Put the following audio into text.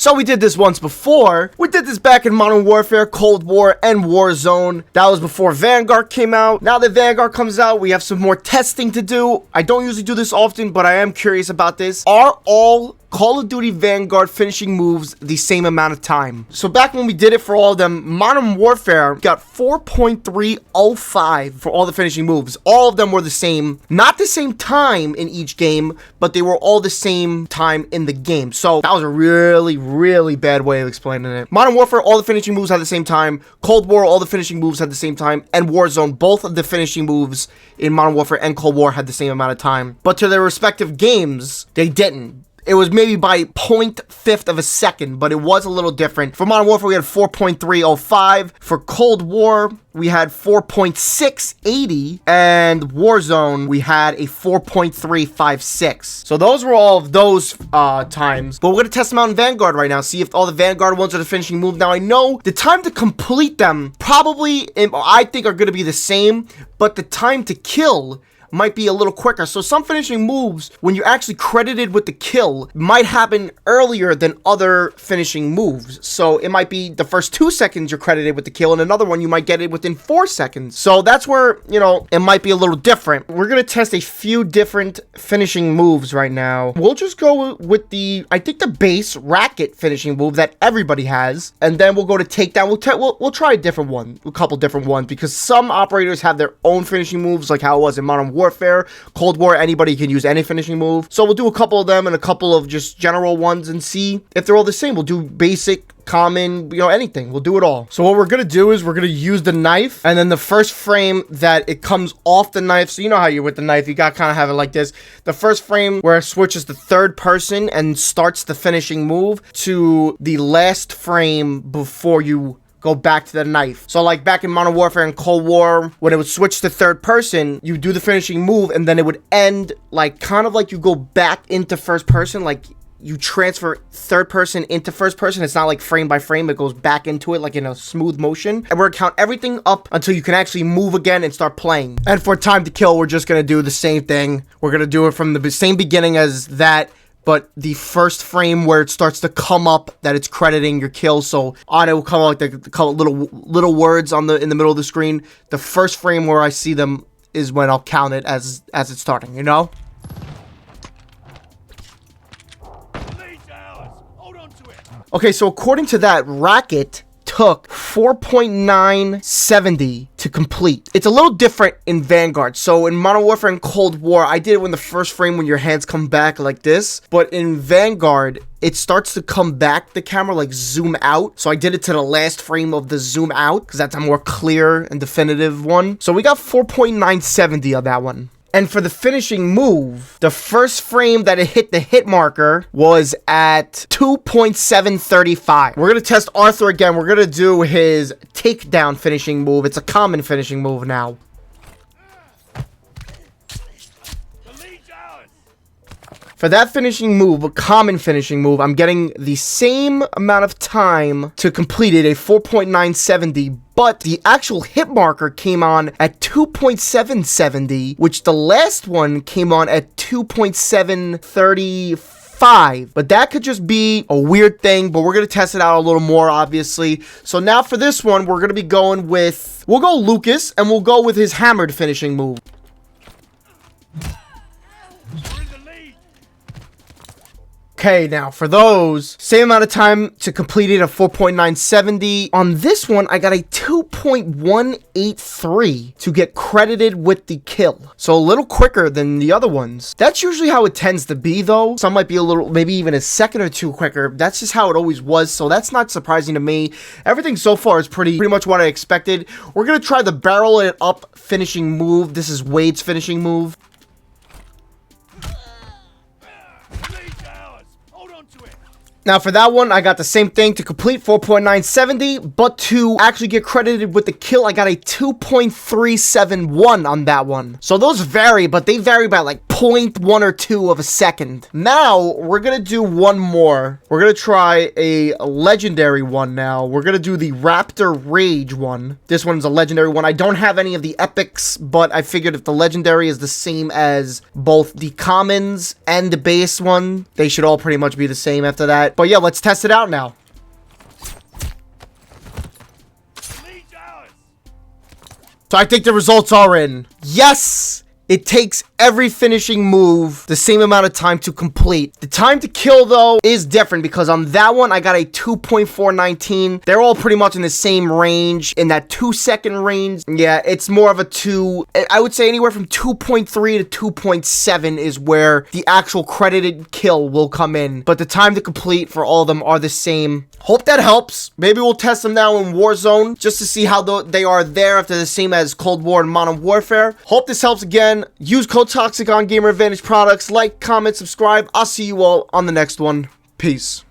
So we did this once before. We did this back in Modern Warfare, Cold War, and Warzone. That was before Vanguard came out. Now that Vanguard comes out, we have some more testing to do. I don't usually do this often, but I am curious about this. Are all Call of Duty Vanguard finishing moves the same amount of time? So back when we did it for all of them, Modern Warfare got 4.305 for all the finishing moves. All of them were the same. Not the same time in each game, but they were all the same time in the game. So that was a really, really bad way of explaining it. Modern Warfare, all the finishing moves had the same time. Cold War, all the finishing moves had the same time. And Warzone, both of the finishing moves in Modern Warfare and Cold War had the same amount of time. But to their respective games, they didn't. It was maybe by 0.5 of a second, but it was a little different. For Modern Warfare, we had 4.305. For Cold War, we had 4.680. And Warzone, we had a 4.356. So those were all of those times. But we're going to test them out in Vanguard right now, see if all the Vanguard ones are the finishing move. Now, I know the time to complete them probably, I think, are going to be the same, but the time to kill might be a little quicker. So some finishing moves, when you're actually credited with the kill, might happen earlier than other finishing moves. So it might be the first 2 seconds you're credited with the kill, and another one you might get it within 4 seconds. So that's where, you know, it might be a little different. We're going to test a few different finishing moves right now. We'll just go with the, I think, the base racket finishing move that everybody has, and then we'll go to takedown. We'll try a different one, a couple different ones, because some operators have their own finishing moves, like how it was in Modern Warfare. Cold War, anybody can use any finishing move. So we'll do a couple of them and a couple of just general ones and see if they're all the same. We'll do basic, common, you know, anything. We'll do it all. So what we're going to do is we're going to use the knife, and then the first frame that it comes off the knife. So you know how you're with the knife, you got to kind of have it like this. The first frame where it switches to third person and starts the finishing move to the last frame before you go back to the knife. So like back in Modern Warfare and Cold War, when it would switch to third person, you do the finishing move and then it would end like kind of like you go back into first person, like you transfer third person into first person. It's not like frame by frame, it goes back into it like in a smooth motion. And we're gonna count everything up until you can actually move again and start playing. And for time to kill, we're just gonna do the same thing. We're gonna do it from the same beginning as that, but the first frame where it starts to come up that it's crediting your kill. So on it will come like the little words on in the middle of the screen. The first frame where I see them is when I'll count it as it's starting, you know? Okay, so according to that, Racket took 4.970 to complete. It's a little different in Vanguard. So in Modern Warfare and Cold War, I did it when the first frame when your hands come back like this. But in Vanguard, it starts to come back, the camera, like zoom out. So I did it to the last frame of the zoom out because that's a more clear and definitive one. So we got 4.970 on that one. And for the finishing move, the first frame that it hit the hit marker was at 2.735. We're going to test Arthur again. We're going to do his takedown finishing move. It's a common finishing move now. For that finishing move, a common finishing move, I'm getting the same amount of time to complete it, a 4.970, but the actual hit marker came on at 2.770, which the last one came on at 2.735. But that could just be a weird thing, but we're going to test it out a little more, obviously. So now for this one, we're going to be going with, we'll go Lucas, and we'll go with his hammered finishing move. Okay, now for those, same amount of time to complete it, a 4.970. On this one, I got a 2.183 to get credited with the kill. So a little quicker than the other ones. That's usually how it tends to be, though. Some might be a little, maybe even a second or two quicker. That's just how it always was, so that's not surprising to me. Everything so far is pretty much what I expected. We're going to try the barrel it up finishing move. This is Wade's finishing move. Now for that one, I got the same thing to complete, 4.970, but to actually get credited with the kill, I got a 2.371 on that one. So those vary, but they vary by like 0.1 or 2 of a second. Now, we're gonna do one more. We're gonna try a legendary one now. We're gonna do the Raptor Rage one. This one's a legendary one. I don't have any of the epics, but I figured if the legendary is the same as both the commons and the base one, they should all pretty much be the same after that. But yeah, let's test it out now. So I think the results are in. Yes! It takes every finishing move the same amount of time to complete. The time to kill, though, is different because on that one, I got a 2.419. They're all pretty much in the same range, in that 2-second range. Yeah, it's more of a 2. I would say anywhere from 2.3 to 2.7 is where the actual credited kill will come in. But the time to complete for all of them are the same. Hope that helps. Maybe we'll test them now in Warzone just to see how they are there if they're the same as Cold War and Modern Warfare. Hope this helps again. Use code TOXIC on Gamer Advantage products. Like, comment, subscribe. I'll see you all on the next one. Peace.